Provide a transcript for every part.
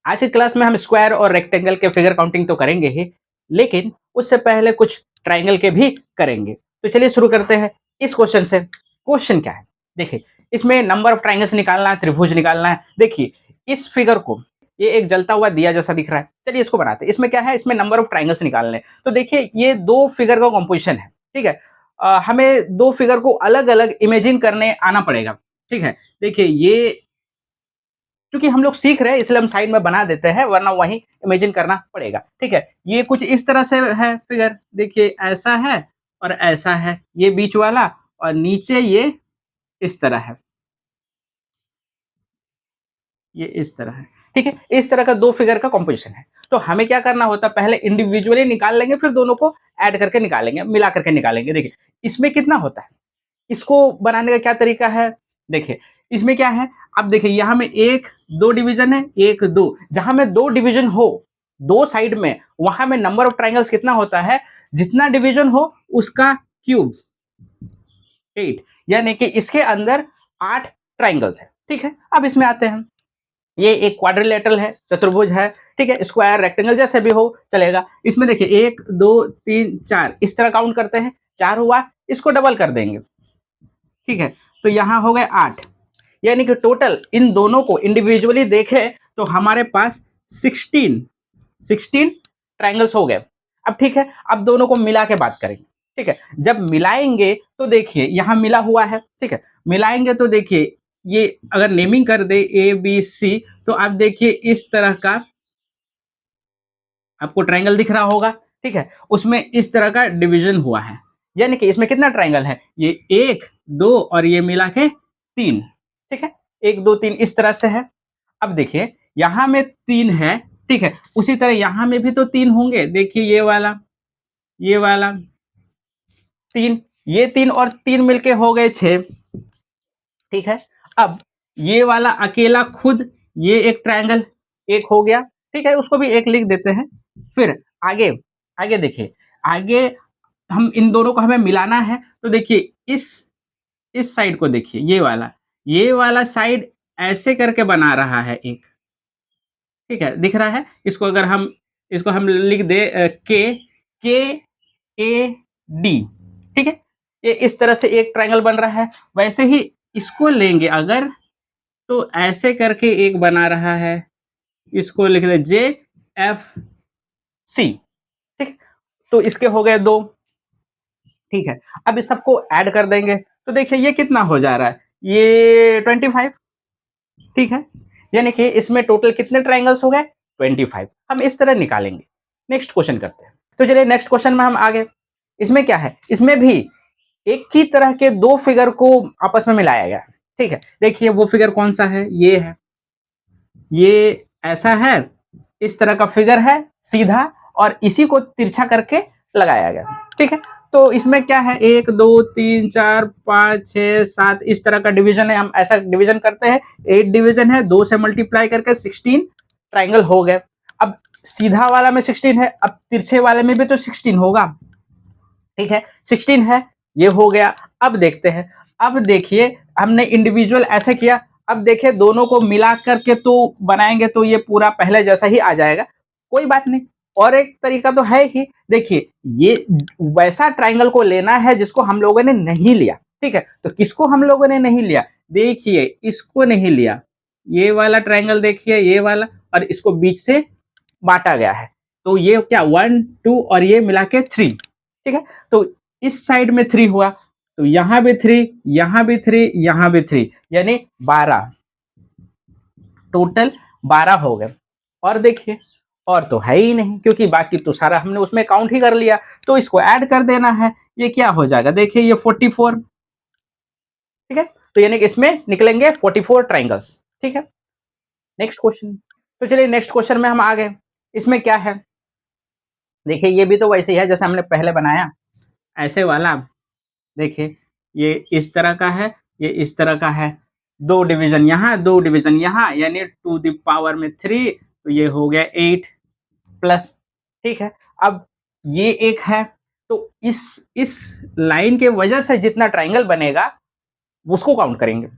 आज की क्लास में हम स्क्वायर और रेक्टेंगल के फिगर काउंटिंग तो करेंगे ही, लेकिन उससे पहले कुछ ट्राइंगल के भी करेंगे। तो चलिए शुरू करते हैं इस क्वेश्चन से। क्वेश्चन क्या है? देखिए, इसमें नंबर ऑफ ट्राइंगल्स निकालना है, त्रिभुज निकालना है। देखिए, इस फिगर को, ये एक जलता हुआ दिया जैसा दिख रहा है। चलिए इसको बनाते हैं। इसमें क्या है? इसमें नंबर ऑफ ट्राइंगल्स निकालने हैं। तो देखिए, ये दो फिगर का कॉम्पोजिशन है, ठीक है? हमें दो फिगर को अलग-अलग इमेजिन करने आना पड़ेगा, ठीक है? देखिए, ये क्योंकि हम लोग सीख रहे हैं इसलिए हम साइड में बना देते हैं, वरना वहीं इमेजिन करना पड़ेगा, ठीक है? ये कुछ इस तरह से है फिगर, देखिए ऐसा है और ऐसा है, ये बीच वाला, और नीचे ये इस तरह है, ये इस तरह है, ठीक है? इस तरह का दो फिगर का कॉम्पोजिशन है। तो हमें क्या करना होता है, पहले इंडिविजुअली निकाल लेंगे, फिर दोनों को ऐड करके निकालेंगे, मिला करके निकालेंगे। देखिए, इसमें कितना होता है? इसको बनाने का क्या तरीका है? देखिए, इसमें क्या है, अब देखिए यहाँ में 1, 2 डिवीज़न है, 1, 2, जहाँ में 2 डिवीज़न हो, 2 साइड में, वहाँ में नंबर ऑफ ट्रायंगल्स कितना होता है? जितना डिवीज़न हो उसका क्यूब, 8, यानी कि इसके अंदर 8 ट्रायंगल्स हैं, ठीक है? अब इसमें आते हैं। ये एक क्वाड्रिलेटरल है, चतुर्भुज है, ठीक है? स्क्वायर, रेक्टेंगल जैसे भी हो चलेगा। इसमें देखिए 1, 2, 3, 4 इस तरह काउंट करते हैं, 4 हुआ, इसको डबल कर देंगे, ठीक है? तो यहाँ हो गए 8, यानी कि टोटल इन दोनों को इंडिविजुअली देखें तो हमारे पास 16 ट्रायंगल्स हो गए। अब ठीक है, अब दोनों को मिला के बात करेंगे, ठीक है? जब मिलाएंगे तो देखिए यहाँ मिला हुआ है, ठीक है? मिलाएंगे तो देखिए, ये अगर नेमिंग कर दे ए बी सी, तो आप देखिए इस तरह का आपको ट्रायंगल दिख रहा होगा, ठीक है? उसमें इस तरह का डिवीजन हुआ है, यानी कि इसमें कितना ट्रायंगल है? ये 1, 2 और ये मिला के 3, ठीक है? 1, 2, 3 इस तरह से है। अब देखिए, यहाँ में 3 है, ठीक है? उसी तरह यहाँ में भी तो 3 होंगे। देखिए ये वाला 3, ये 3 और 3 मिलके हो गए 6, ठीक है? अब ये वाला अकेला खुद, ये एक ट्रायंगल, एक हो गया, ठीक है? उसको भी एक लिख देते हैं। फिर आगे, आगे देखिए, आगे हम इन दोनों को हमें मिलाना है, तो देखिए इस साइड को देखिए, ये वाला साइड ऐसे करके बना रहा है एक, ठीक है? दिख रहा है? इसको हम लिख दे के ए डी, ठीक है? ये इस तरह से एक ट्रायंगल बन रहा है। वैसे ही इसको लेंगे अगर, तो ऐसे करके एक बना रहा है, इसको लिख दे जे एफ सी, ठीक है? तो इसके हो गए 2, ठीक है? अब इस सबको ऐड कर देंगे, तो देखिए ये कितना हो जा रहा है? ये 25, ठीक है? यानी कि इसमें टोटल कितने ट्रायंगल्स हो गए? 25। हम इस तरह निकालेंगे। नेक्स्ट क्वेश्चन करते हैं। तो चलिए नेक्स्ट क्वेश्चन में हम आगे। इसमें क्या है? इसमें भी एक ही तरह के 2 फिगर को आपस में मिलाया गया है, ठीक है? देखिए वो फिगर कौन-सा है? ये है। ये ऐसा है, इस तरह का फिगर है सीधा, और इसी को तिरछा करके लगाया गया, ठीक है? तो इसमें क्या है, 1, 2, 3, 4, 5, 6, 7 इस तरह का डिवीजन है। हम ऐसा डिवीजन करते हैं, 8 डिवीजन है, 2 से मल्टीप्लाई करके 16 ट्रायंगल हो गए। अब सीधा वाला में 16 है, अब तिरछे वाले में भी तो 16 होगा, ठीक है? 16 है, ये हो गया। अब देखते हैं, अब देखिए हमने इंडिविजुअल ऐसे किया, अब देखिए दोनों को मिला करके तो बनाएँगे तो ये पूरा पहले जैसा ही आ जाएगा, कोई बात नहीं। और एक तरीका तो है ही, देखिए ये वैसा ट्रायंगल को लेना है जिसको हम लोगों ने नहीं लिया, ठीक है? तो किसको हम लोगों ने नहीं लिया? देखिए इसको नहीं लिया, ये वाला ट्रायंगल देखिए, ये वाला, और इसको बीच से बाँटा गया है। तो ये क्या 1, 2 और ये मिला के 3, ठीक है? तो इस साइड में 3 हुआ, तो यहाँ भी 3, यहाँ भी 3, यहाँ भी 3, यानी 12, टोटल 12 हो गए। और देखिए, और तो है ही नहीं, क्योंकि बाकी तो सारा हमने उसमें काउंट ही कर लिया, तो इसको ऐड कर देना है। ये क्या हो जाएगा? देखिए ये 44, ठीक है? तो यानी कि इसमें निकलेंगे 44 ट्रायंगल्स, ठीक है? Next question. तो चलिए नेक्स्ट क्वेश्चन में हम आ गए। इसमें क्या है? देखिए ये भी तो वैसे ही है जैसे हमने पहले बनाया, ऐसे वाला। देखिए ये इस तरह का है, ये इस तरह का है। 2 डिवीज़न यहाँ, 2 डिवीज़न यहाँ, यानी टू द पावर में 3, तो ये हो गया 8 प्लस, ठीक है? अब ये एक है, तो इस लाइन के वजह से जितना ट्रायंगल बनेगा, उसको काउंट करेंगे।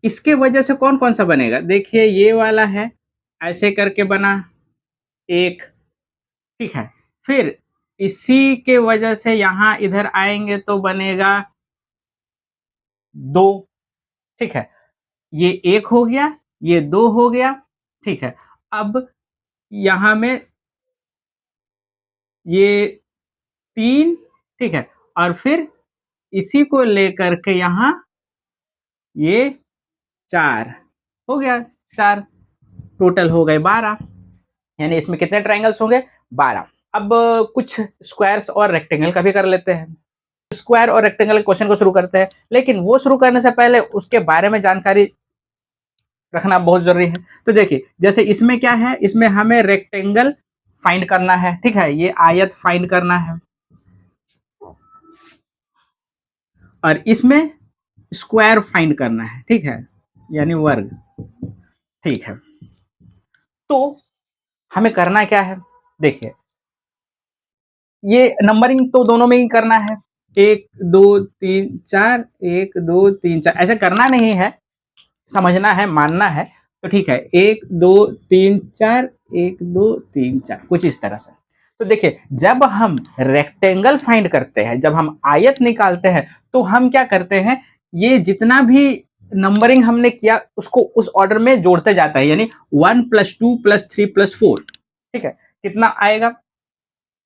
इसके वजह से कौन-कौन सा बनेगा? देखिए ये वाला है, ऐसे करके बना 1, ठीक है। फिर इसी के वजह से यहाँ इधर आएँगे तो बनेगा 2, ठीक है। ये 1 हो गया, ये 2 हो गया, ठीक है। अब यहाँ में ये 3, ठीक है, और फिर इसी को लेकर के यहाँ ये 4 हो गया, 4 टोटल हो गए 12, यानी इसमें कितने ट्रायंगल्स होंगे? 12। अब कुछ स्क्वायर्स और रेक्टेंगल का भी कर लेते हैं। स्क्वायर और रेक्टेंगल के क्वेश्चन को शुरू करते हैं, लेकिन वो शुरू करने से पहले उसके बारे में जानकारी रखना बहुत ज़रूरी है। तो देखिए, जैसे इसमें क्या है, इसमें हमें रेक्टेंगल फाइंड करना है, ठीक है? ये आयत फाइंड करना है। और इसमें स्क्वायर फाइंड करना है, ठीक है? यानी वर्ग, ठीक है। तो हमें करना क्या है? देखिए, ये नंबरिंग तो दोनों में ही करना है। 1, 2, 3, 4, 1, 2, 3, 4 ऐसे करना नहीं है, समझना है, मानना है, तो ठीक है। 1, 2, 3, 4, 1, 2, 3, 4 कुछ इस तरह से। तो देखिए, जब हम रेक्टेंगल फाइंड करते हैं, जब हम आयत निकालते हैं, तो हम क्या करते हैं, ये जितना भी नंबरिंग हमने किया उसको उस ऑर्डर में जोड़ते जाता है, यानी 1 + 2 + 3 + 4, ठीक है? कितना आएगा?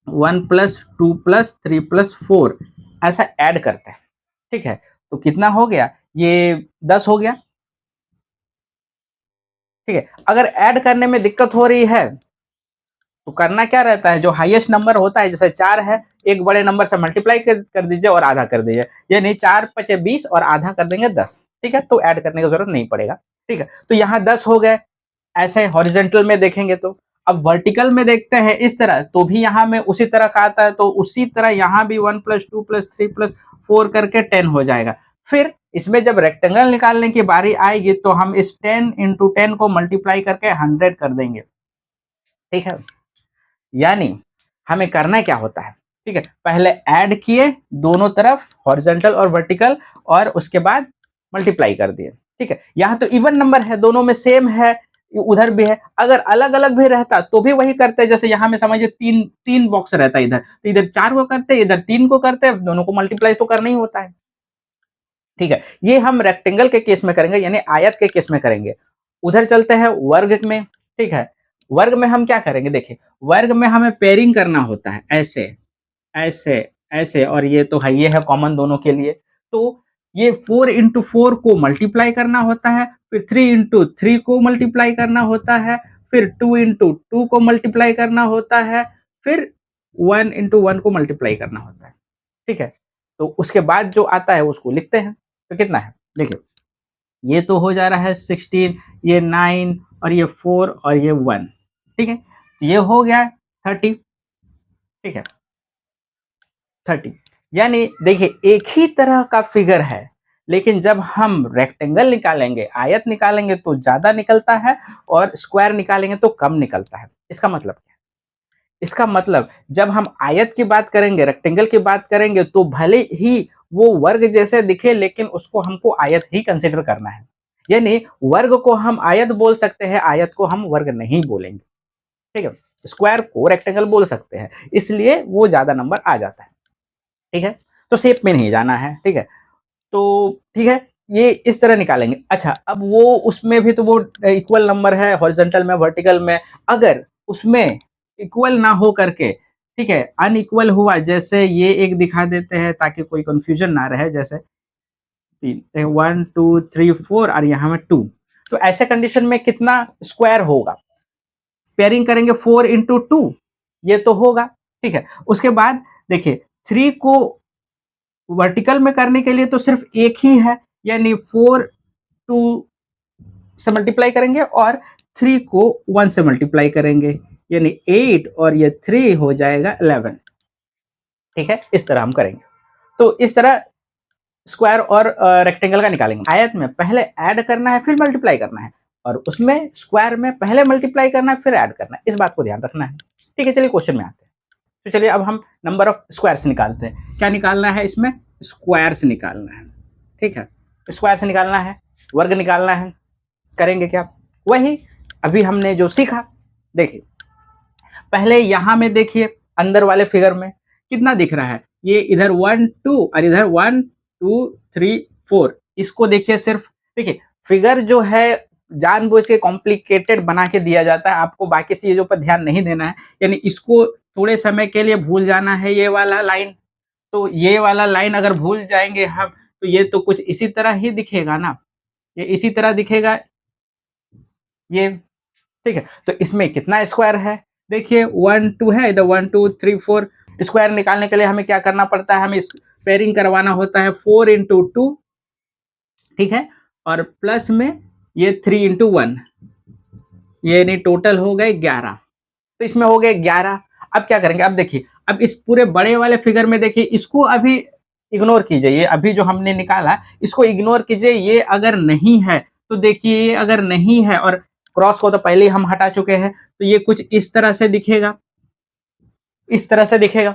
1 + 2 + 3 + 4 ऐसा ऐड करते हैं, ठीक है? तो कितना हो गया? ये 10 हो गया, ठीक है। अगर ऐड करने में दिक्कत हो रही है, तो करना क्या रहता है, जो हाईएस्ट नंबर होता है, जैसे 4 है, एक बड़े नंबर से मल्टीप्लाई कर दीजिए और आधा कर दीजिए, यानी 4 × 5 = 20 और आधा कर देंगे 10, ठीक है। तो ऐड करने की जरूरत नहीं पड़ेगा, ठीक है। तो यहाँ 10 हो गए, ऐसे हॉरिजॉन्टल में देखेंगे तो। अब वर्टिकल में देखते हैं इस तरह, तो भी यहाँ में उसी तरह का आता है, तो उसी तरह यहाँ भी 1 + 2 + 3 + 4 करके 10 हो जाएगा। फिर इसमें जब रेक्टेंगल निकालने की बारी आएगी, तो हम इस 10 × 10 को मल्टीप्लाई करके 100 कर देंगे, ठीक है। यानी हमें करना क्या होता है, ठीक है, पहले ऐड किए दोनों तरफ हॉरिजॉन्टल और वर्टिकल, और उसके बाद मल्टीप्लाई कर दिए, ठीक है। यहाँ तो इवन नंबर है, दोनों में सेम है, उधर भी है। अगर अलग अलग भी रहता तो भी वही करते, जैसे यहाँ में समझिए तीन तीन बॉक्स रहता है, इधर तो इधर 4 को करते, इधर 3 को करते, दोनों को मल्टीप्लाई तो करना ही होता है, ठीक है। ये हम रेक्टेंगल के केस में करेंगे, यानी आयत के केस में करेंगे। उधर चलते हैं वर्ग में, ठीक है। वर्ग में हम क्या करेंगे, देखिए, वर्ग में हमें पेयरिंग करना होता है, ऐसे ऐसे ऐसे, और ये तो है, ये है कॉमन दोनों के लिए। तो ये 4 × 4 को मल्टीप्लाई करना होता है, फिर 3 × 3 को मल्टीप्लाई करना होता है, फिर 2 × 2 को मल्टीप्लाई करना होता है, फिर 1 × 1 को मल्टीप्लाई करना होता है, ठीक है। तो उसके बाद जो आता है उसको लिखते हैं। तो कितना है, देखिए, ये तो हो जा रहा है 16, ये 9 और ये 4 और ये 1, ठीक है। ये हो गया 30, ठीक है, 30। यानी देखिए, एक ही तरह का फिगर है, लेकिन जब हम रेक्टेंगल निकालेंगे, आयत निकालेंगे तो ज्यादा निकलता है, और स्क्वायर निकालेंगे तो कम निकलता है। इसका मतलब क्या है? इसका मतलब, जब हम आयत की बात करेंगे, रेक्टेंगल की बात करेंगे, तो भले ही वो वर्ग जैसे दिखे, लेकिन उसको हमको आयत ही कंसिडर करना है। यानी वर्ग को हम आयत बोल सकते हैं, आयत को हम वर्ग नहीं बोलेंगे, ठीक है। स्क्वायर को रेक्टेंगल बोल सकते हैं, इसलिए वो ज्यादा नंबर आ जाता है, ठीक है। तो शेप में नहीं जाना है, ठीक है। तो ठीक है, ये इस तरह निकालेंगे। अच्छा, अब वो उसमें भी तो वो इक्वल नंबर है, हॉरिजॉन्टल में, वर्टिकल में। अगर उसमें इक्वल ना हो करके, ठीक है, अनइक्वल हुआ, जैसे ये एक दिखा देते हैं ताकि कोई कंफ्यूजन ना रहे, जैसे 1 2 3 4 और यहाँ में 2, तो ऐसे कंडीशन में कितना स्क्वायर होगा? पेयरिंग करेंगे 4 × 2, ये तो होगा, ठीक है। उसके बाद देखिए, 3 को वर्टिकल में करने के लिए तो सिर्फ एक ही है, यानी 4 2 से मल्टीप्लाई करेंगे, और 3 को 1 से मल्टीप्लाई करेंगे, यानी 8 और ये 3 हो जाएगा 11, ठीक है। इस तरह हम करेंगे। तो इस तरह स्क्वायर और रेक्टेंगल का निकालेंगे। आयत में पहले ऐड करना है, फिर मल्टीप्लाई करना है, और उसमें स्क्वायर में पहले मल्टीप्लाई करना है, फिर ऐड करना है। इस बात को ध्यान रखना है, ठीक है। चलिए क्वेश्चन में आते हैं। तो चलिए अब हम नंबर ऑफ स्क्वायर्स निकालते हैं। क्या निकालना है इसमें? स्क्वायर्स निकालना है, ठीक है। स्क्वायर्स निकालना है, वर्ग निकालना है, करेंगे क्या? वही अभी हमने जो सीखा। देखिए पहले यहाँ में देखिए अंदर वाले फिगर में कितना दिख रहा है, ये इधर 1 2 और इधर 1 2 3 4, इसको देखिए सिर्फ। देखिए फिगर जो है जानबूझ के कॉम्प्लिकेटेड बना के दिया जाता है, आपको बाकी चीजों पर ध्यान नहीं देना है, यानी इसको थोड़े समय के लिए भूल जाना है ये वाला लाइन। तो ये वाला लाइन अगर भूल जाएंगे हम, तो ये तो कुछ इसी तरह ही दिखेगा ना, ये इसी तरह दिखेगा ये, ठीक है। तो इसमें कितना स्क्वायर है, देखिए 1 2 है, इधर 1 2 3 4। स्क्वायर निकालने के लिए हमें क्या करना पड़ता है, हमें पेयरिंग करवाना होता है 4 इंटू 2, ठीक है, और प्लस में ये 3 इंटू 1, ये नहीं टोटल हो गए 11। तो इसमें हो गए 11। अब क्या करेंगे, अब देखिए अब इस पूरे बड़े वाले फिगर में देखिए, इसको अभी इग्नोर कीजिए, ये अभी जो हमने निकाला इसको इग्नोर कीजिए। ये अगर नहीं है तो देखिए, ये अगर नहीं है और क्रॉस को तो पहले ही हम हटा चुके हैं, तो ये कुछ इस तरह से दिखेगा, इस तरह से दिखेगा,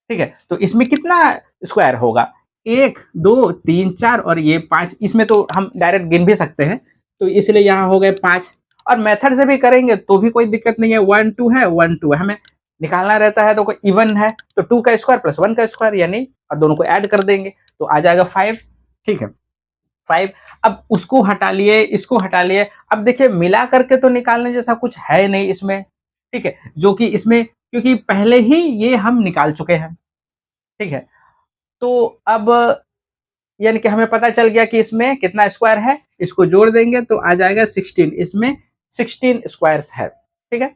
ठीक है। तो इसमें कितना स्क्वायर होगा, 1 2 3 4 और ये 5, इसमें तो हम डायरेक्ट गिन भी सकते हैं, तो इसलिए यहाँ हो गए 5। और मेथड से भी करेंगे तो भी कोई दिक्कत नहीं है, 1 2 है 1 2 है, हमें निकालना रहता है तो कोई इवन है, तो 2 का स्क्वायर प्लस 1 का स्क्वायर यानी, और दोनों को ऐड कर देंगे तो आ जाएगा 5, ठीक है 5। अब उसको हटा लिए, इसको हटा लिए, अब देखिए मिला करके तो निकालने जैसा कुछ है नहीं इसमें, ठीक है, जो कि इसमें क्योंकि पहले ही ये हम निकाल चुके हैं, ठीक है। तो अब यानी कि हमें पता चल गया कि इसमें कितना स्क्वायर है, इसको जोड़ देंगे तो आ जाएगा 16, इसमें 16 स्क्वायर्स है, ठीक है।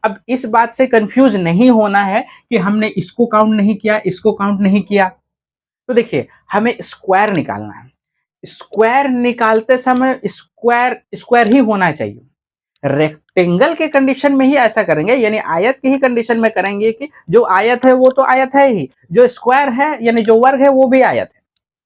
अब इस बात से कंफ्यूज नहीं होना है कि हमने इसको काउंट नहीं किया, इसको काउंट नहीं किया। तो देखिए हमें स्क्वायर निकालना है, स्क्वायर निकालते समय स्क्वायर स्क्वायर ही होना चाहिए। रेक्टेंगल के कंडीशन में ही ऐसा करेंगे, यानी आयत की ही कंडीशन में करेंगे कि जो आयत है वो तो आयत है ही, जो स्क्वायर है यानी जो वर्ग है वो भी आयत है,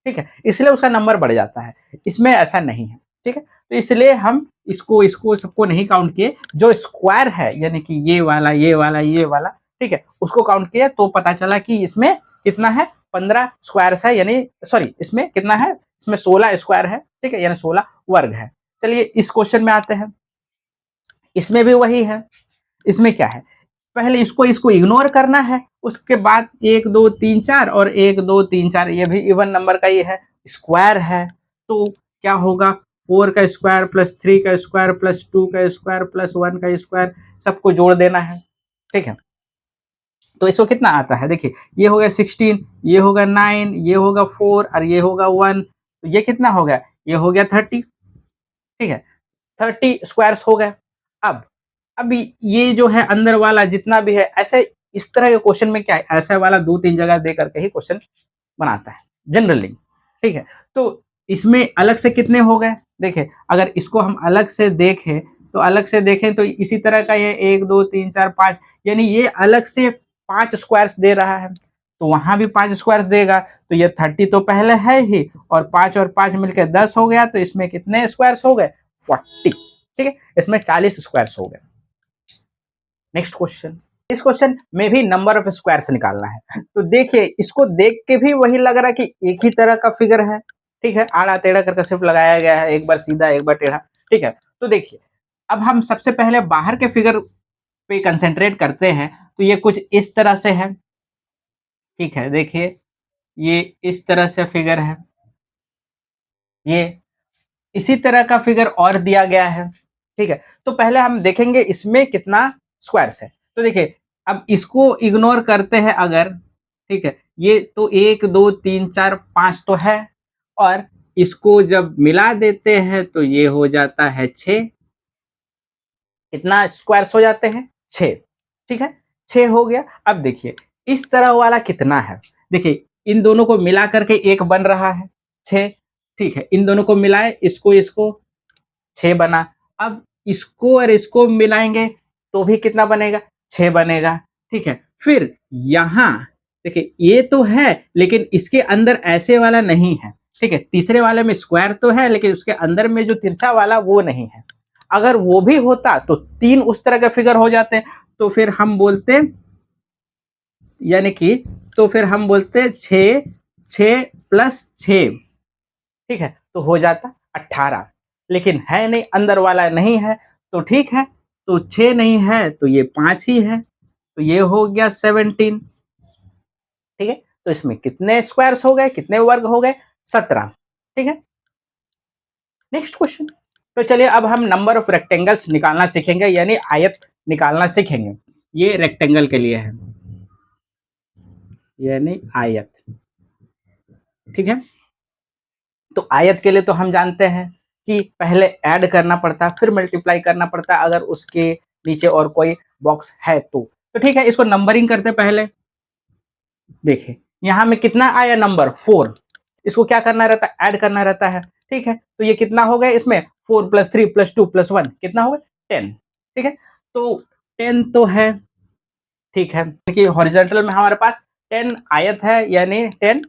ठीक है, इसलिए उसका नंबर बढ़ जाता है। इसमें ऐसा नहीं है, ठीक है। तो इसलिए हम इसको इसको सबको नहीं काउंट किए, जो स्क्वायर है यानी कि ये वाला ये वाला ये वाला, ठीक है, उसको काउंट किया तो पता चला कि इसमें कितना है, 15 स्क्वायर है, यानी सॉरी इसमें कितना है, इसमें 16 स्क्वायर है, ठीक है, यानी 16 वर्ग है। चलिए इस क्वेश्चन में आते हैं, इसमें भी वही है। इसमें क्या है, पहले इसको इसको इग्नोर करना है, उसके बाद 1 2 3 4 और 1 2 3 4, ये भी इवन नंबर का ही है, स्क्वायर है, तो क्या होगा, 4 का स्क्वायर प्लस 3 का स्क्वायर प्लस 2 का स्क्वायर प्लस 1 का स्क्वायर, सबको जोड़ देना है, ठीक है। तो इसको कितना आता है, देखिए ये हो गया 16, ये होगा 9, ये होगा 4 और ये होगा 1, तो ये कितना हो गया, ये हो गया 30, ठीक है, 30 स्क्वायर्स हो गए। अब अभी ये जो है अंदर वाला जितना भी है, ऐसे इस तरह के क्वेश्चन में क्या है, ऐसा वाला 2-3 जगह दे करके ही क्वेश्चन बनाता है जनरली, ठीक है। तो इसमें अलग से कितने हो गए, देखिए अगर इसको हम अलग से देखें, तो अलग से देखें तो इसी तरह का ये 1 2 3 4 5, यानी ये अलग से 5 स्क्वायर्स दे रहा है, तो वहां भी 5 स्क्वायर्स देगा, तो ये 30 तो पहले है ही, और 5 मिलकर 10 हो गया, तो इसमें कितने स्क्वायर्स हो गए, 40, ठीक है, इसमें 40 स्क्वायर्स हो गए। नेक्स्ट क्वेश्चन, इस क्वेश्चन में भी नंबर ऑफ स्क्वायर्स निकालना है, तो देखिए इसको देख के भी वही लग रहा है कि एक ही तरह का फिगर है, ठीक है, आड़ा टेढ़ा करके सिर्फ लगाया गया है, एक बार सीधा एक बार टेढ़ा, ठीक है। तो देखिए अब हम सबसे पहले बाहर के फिगर पे कंसेंट्रेट करते हैं, तो ये कुछ इस तरह से है, ठीक है, देखिए ये इस तरह से फिगर है, ये इसी तरह का फिगर और दिया गया है, ठीक है। तो पहले हम देखेंगे इसमें कितना स्क्वायर्स है, तो देखिए अब इसको इग्नोर करते हैं अगर, ठीक है, ये तो 1 2 3 4 5 तो है, और इसको जब मिला देते हैं तो ये हो जाता है 6, कितना स्क्वायर्स हो जाते हैं, 6, ठीक है, 6 हो गया। अब देखिए इस तरह वाला कितना है, देखिए इन दोनों को मिला करके एक बन रहा है 6, ठीक है, इन दोनों को मिलाए, इसको इसको 6 बना। अब इसको और इसको मिलाएंगे तो भी कितना बनेगा, 6 बनेगा, ठीक है। फिर यहाँ देखिए ये तो है लेकिन इसके अंदर ऐसे वाला नहीं है, ठीक है, तीसरे वाले में स्क्वायर तो है लेकिन उसके अंदर में जो तिरछा वाला वो नहीं है। अगर वो भी होता तो 3 उस तरह के फिगर हो जाते, तो फिर हम बोलते, यानी कि तो फिर हम बोलते 6 6 प्लस 6, ठीक है, तो हो जाता। 18, लेकिन है नहीं, अंदर वाला नहीं है, तो ठीक है, तो 6 नहीं है तो ये 5 ही है, तो ये हो गया 17। ठीक है, तो इसमें कितने स्क्वायर्स हो गए, कितने वर्ग हो गए, 17। ठीक है, नेक्स्ट क्वेश्चन। तो चलिए अब हम नंबर ऑफ रेक्टेंगल्स निकालना सीखेंगे, यानी आयत निकालना सीखेंगे। ये रेक्टेंगल के लिए है, यानी आयत। ठीक है, तो आयत के लिए तो हम जानते हैं कि पहले ऐड करना पड़ता है, फिर मल्टीप्लाई करना पड़ता है, अगर उसके नीचे और कोई बॉक्स है तो ठीक है, इसको नंबरिंग करते पहले। देखिए यहाँ में कितना आया नंबर 4, इसको क्या करना रहता है, ऐड करना रहता है। ठीक है, तो ये कितना हो गया, इसमें 4 + 3 + 2 + 1 कितना हो गया 10। ठीक है, तो 10 तो है। ठीक है, कि हॉरिजॉन्टल में हमारे पास 10 आयत है, यानी 10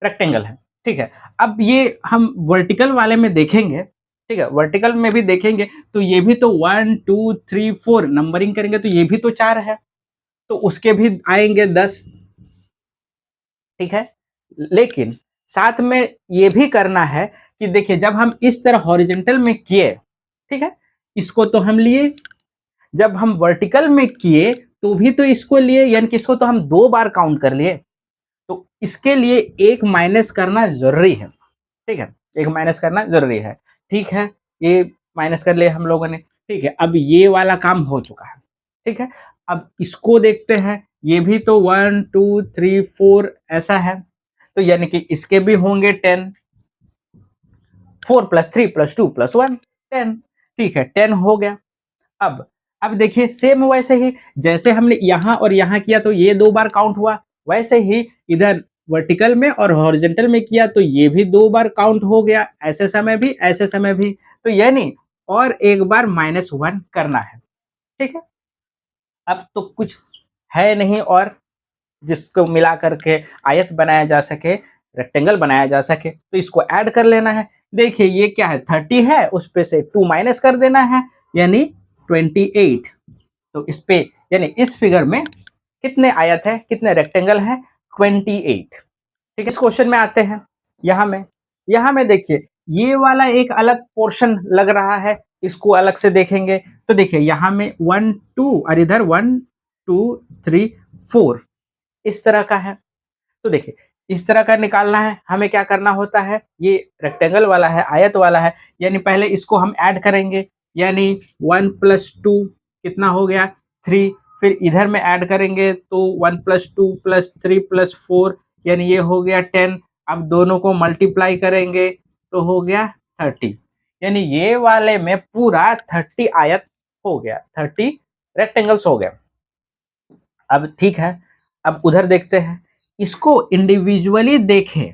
रेक्टेंगल है। ठीक है, अब ये हम वर्टिकल वाले में देखेंगे। ठीक है, वर्टिकल में भी देखेंगे तो ये भी तो 1 2 3 4 नंबरिंग करेंगे तो ये भी तो 4 है, तो उसके भी आएंगे 10। ठीक है, लेकिन साथ में ये भी करना है कि देखिए जब हम इस तरह हॉरिजॉन्टल में किए, ठीक है, इसको तो हम लिए, जब हम वर्टिकल में किए तो भी तो इसको लिए, यानी कि इसको तो हम 2 बार काउंट कर लिए, तो इसके लिए एक माइनस करना जरूरी है। ठीक है, एक माइनस करना जरूरी है। ठीक है, ये माइनस कर लिए हम लोगों ने। ठीक है, अब ये वाला काम हो चुका है। ठीक है, अब इसको देखते हैं, ये भी तो 1 2 3 4 ऐसा है, तो यानी कि इसके भी होंगे 10। 4 + 3 + 2 + 1 10। ठीक है, 10 हो गया। अब देखिए सेम वैसे ही जैसे हमने यहाँ और यहाँ किया तो ये 2 बार काउंट हुआ, वैसे ही इधर वर्टिकल में और हॉरिजॉन्टल में किया तो ये भी 2 बार काउंट हो गया, ऐसे समय भी ऐसे समय भी, तो यानी और एक बार -1 करना है। ठीक है, अब तो कुछ है नहीं और जिसको मिला करके आयत बनाया जा सके, रेक्टेंगल बनाया जा सके, तो इसको ऐड कर लेना है। देखिए ये क्या है, 30 है, उस पे से 2 माइनस कर देना है, यानी 28। तो इस पे यानी इस फिगर में कितने आयत है, कितने रेक्टेंगल है, 28। ठीक है, इस क्वेश्चन में आते हैं। यहाँ में देखिए ये वाला एक अलग पोर्शन लग रहा है, इसको अलग से देखेंगे तो देखिए यहाँ में 1 2 और इधर 1 2 3 4 इस तरह का है। तो देखिए इस तरह का निकालना है, हमें क्या करना होता है, ये रेक्टेंगल वाला है, आयत वाला है, यानी पहले इसको हम ऐड करेंगे, यानी 1 + 2 कितना हो गया 3, फिर इधर में ऐड करेंगे तो 1 + 2 + 3 + 4 यानी ये हो गया 10। अब दोनों को मल्टीप्लाई करेंगे तो हो गया 30, यानी ये वाले में पूरा 30 आयत हो गया, 30 रेक्टेंगल्स हो गया। अब ठीक है, अब उधर देखते हैं, इसको इंडिविजुअली देखें।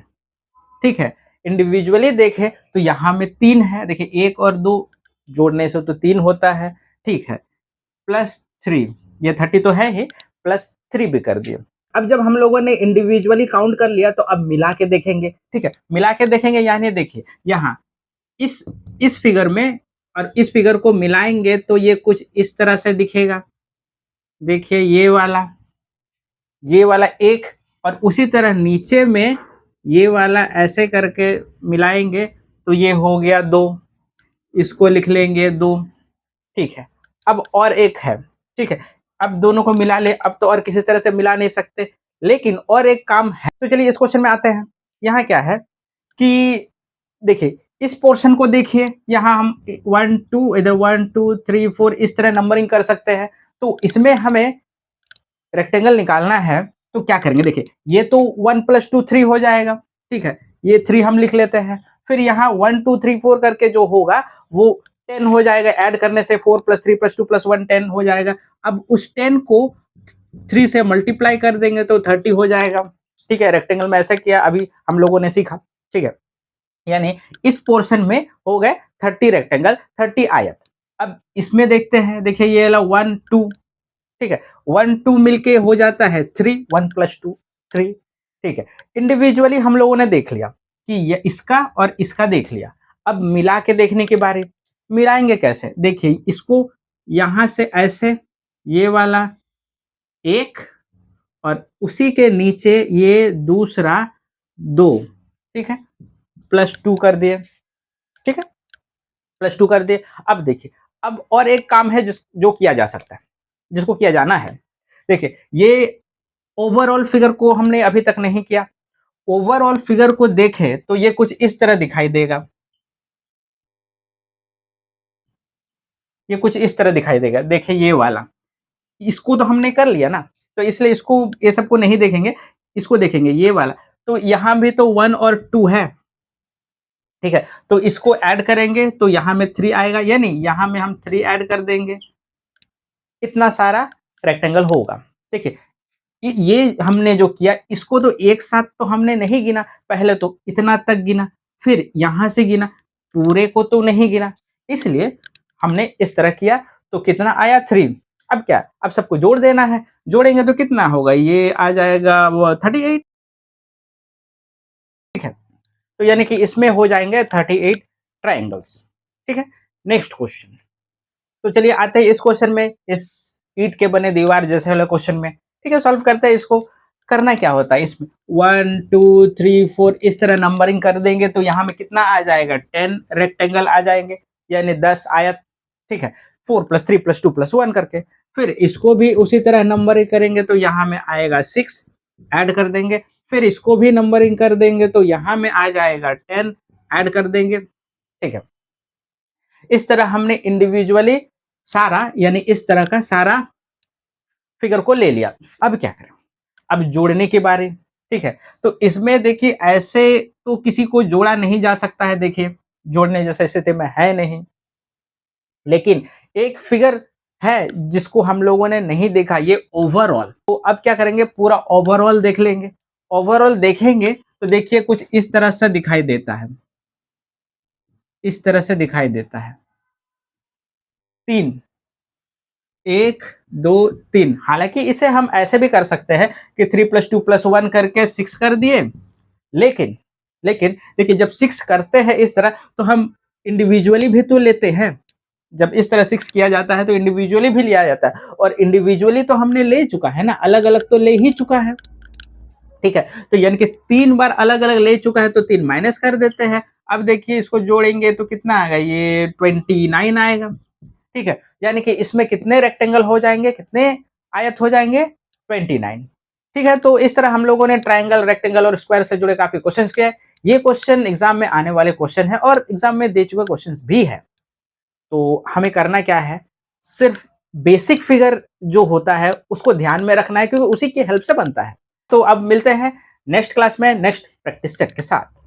ठीक है, इंडिविजुअली देखें तो यहाँ में 3 है, देखिए 1 और 2 जोड़ने से तो 3 होता है। ठीक है, +3 ये 30 तो है ही, +3 भी कर दिए। अब जब हम लोगों ने इंडिविजुअली काउंट कर लिया तो अब मिला के देखेंगे। ठीक है, मिला के देखेंगे, यानी देखिए यहाँ इस इस फिगर में और इस फिगर को मिलाएंगे तो ये कुछ इस तरह से दिखेगा। देखिए ये वाला एक, और उसी तरह नीचे में ये वाला ऐसे करके मिलाएंगे तो ये हो गया 2, इसको लिख लेंगे 2। ठीक है, अब और एक है। ठीक है, अब दोनों को मिला ले, अब तो और किसी तरह से मिला नहीं सकते, लेकिन और एक काम है, तो चलिए इस क्वेश्चन में आते हैं। यहाँ क्या है कि देखिए इस पोर्शन को देखिए, यहाँ हम 1 2 इधर 1 2 3 4 इस तरह नंबरिंग कर सकते हैं, तो इसमें हमें रेक्टेंगल निकालना है तो क्या करेंगे, देखिए ये तो 1 + 2 3 हो जाएगा। ठीक है, ये 3 हम लिख लेते हैं, फिर यहाँ 1 2 3 4 करके जो होगा वो 10 हो जाएगा, ऐड करने से 4 + 3 + 2 + 1 10 हो जाएगा। अब उस 10 को 3 से मल्टीप्लाई कर देंगे तो 30 हो जाएगा। ठीक है, रेक्टेंगल में ऐसा किया, अभी हम लोगों ने सीखा। ठीक है, यानी इस पोर्शन में हो गए 30 रेक्टेंगल, 30 आयत। अब इसमें देखते हैं, देखिए ये वाला 1 2, ठीक है, 1 2 मिलके हो जाता है 3, 1 + 2 3। ठीक है, इंडिविजुअली हम लोगों ने देख लिया कि ये इसका और इसका देख लिया। अब मिला के देखने के बारे, मिलाएंगे कैसे, देखिए इसको यहाँ से ऐसे, ये वाला एक और उसी के नीचे ये दूसरा 2। ठीक है, +2 कर दिए। ठीक है, +2 कर दिए। अब देखिए, अब और एक काम है जो किया जा सकता है, जिसको किया जाना है। देखिए, ये ओवरऑल फिगर को हमने अभी तक नहीं किया। ओवरऑल फिगर को देखें तो ये कुछ इस तरह दिखाई देगा। ये कुछ इस तरह दिखाई देगा। देखिए ये वाला, इसको तो हमने कर लिया ना, तो इसलिए इसको ये सबको नहीं देखेंगे, इसको देखेंगे ये वाला। तो यहाँ भी तो 1 और 2 है, ठीक है? तो इसको ऐड करेंगे तो यहाँ में 3 आएगा, यानी यहाँ में हम 3 ऐड कर देंगे। इतना सारा रेक्टेंगल होगा। देखिए, ये हमने जो किया इसको तो एक साथ तो हमने नहीं गिना, पहले तो इतना तक गिना, फिर यहाँ से गिना, पूरे को तो नहीं गिना। इसलिए हमने इस तरह किया, तो कितना आया 3। अब क्या? अब सबको जोड़ देना है, जोड़ेंगे तो कितना होगा? ये आ जाएगा वो 38, ठीक है? तो यानी कि इसमें हो जाएँगे 38 ट्रायंगल्स, ठीक है? Next question. तो चलिए आते हैं इस क्वेश्चन में, इस ईंट के बने दीवार जैसे वाले क्वेश्चन में। ठीक है, सॉल्व करते हैं इसको। करना क्या होता है इसमें, 1 2 3 4 इस तरह नंबरिंग कर देंगे तो यहाँ में कितना आ जाएगा, 10 रेक्टेंगल आ जाएंगे, यानी 10 आयत। ठीक है, 4 + 3 + 2 + 1 करके। फिर इसको भी उसी तरह नंबरिंग करेंगे तो यहाँ में आएगा 6, ऐड कर देंगे। फिर इसको भी नंबरिंग कर देंगे तो यहाँ में आ जाएगा 10, ऐड कर देंगे। ठीक है, इस तरह हमने इंडिविजुअली सारा, यानी इस तरह का सारा फिगर को ले लिया। अब क्या करें? अब जोड़ने की बारी, ठीक है? तो इसमें देखिए ऐसे तो किसी को जोड़ा नहीं जा सकता है, देखिए, जोड़ने जैसे स्थिति में है नहीं। लेकिन एक फिगर है जिसको हम लोगों ने नहीं देखा, ये ओवरऑल। तो अब क्या करेंगे, पूरा ओवरऑल देख लेंगे। ओवरऑल देखेंगे तो देखिए कुछ इस तरह से दिखाई देता है। इस तरह से दिखाई देता है। 3, 1 2 3। हालाँकि इसे हम ऐसे भी कर सकते हैं कि 3 + 2 + 1 करके 6 कर दिए। लेकिन लेकिन देखिए, जब 6 करते हैं इस तरह तो हम इंडिविजुअली भी तो लेते हैं। जब इस तरह 6 किया जाता है तो इंडिविजुअली भी लिया जाता है, और इंडिविजुअली तो हमने ले चुका है ना, अलग-अलग तो ले ही चुका है। ठीक है? तो यानी कि 3 बार अलग-अलग ले चुका है तो 3 माइनस कर देते हैं। अब देखिए इसको जोड़ेंगे तो कितना आएगा, ये 29 आएगा। ठीक है? यानी कि इसमें कितने रेक्टेंगल हो जाएँगे, कितने आयत हो जाएँगे? 29। ठीक है? तो इस तरह हम लोगों ने ट्रायंगल, रेक्टेंगल और स्क्वायर से जुड़े काफ़ी क्वेश्चन्स किए हैं। ये क्वेश्चन एग्ज़ाम में आने वाले क्वेश्चन हैं और एग्ज़ाम में दे चुके क्वेश्चन्स भी हैं। तो हमें करना क्या है? सिर्फ़ बेसिक फिगर जो होता है उसको ध्यान में रखना है, क्योंकि उसी की हेल्प से बनता है। तो अब मिलते हैं नेक्स्ट क्लास में नेक्स्ट प्रैक्टिस सेट के साथ।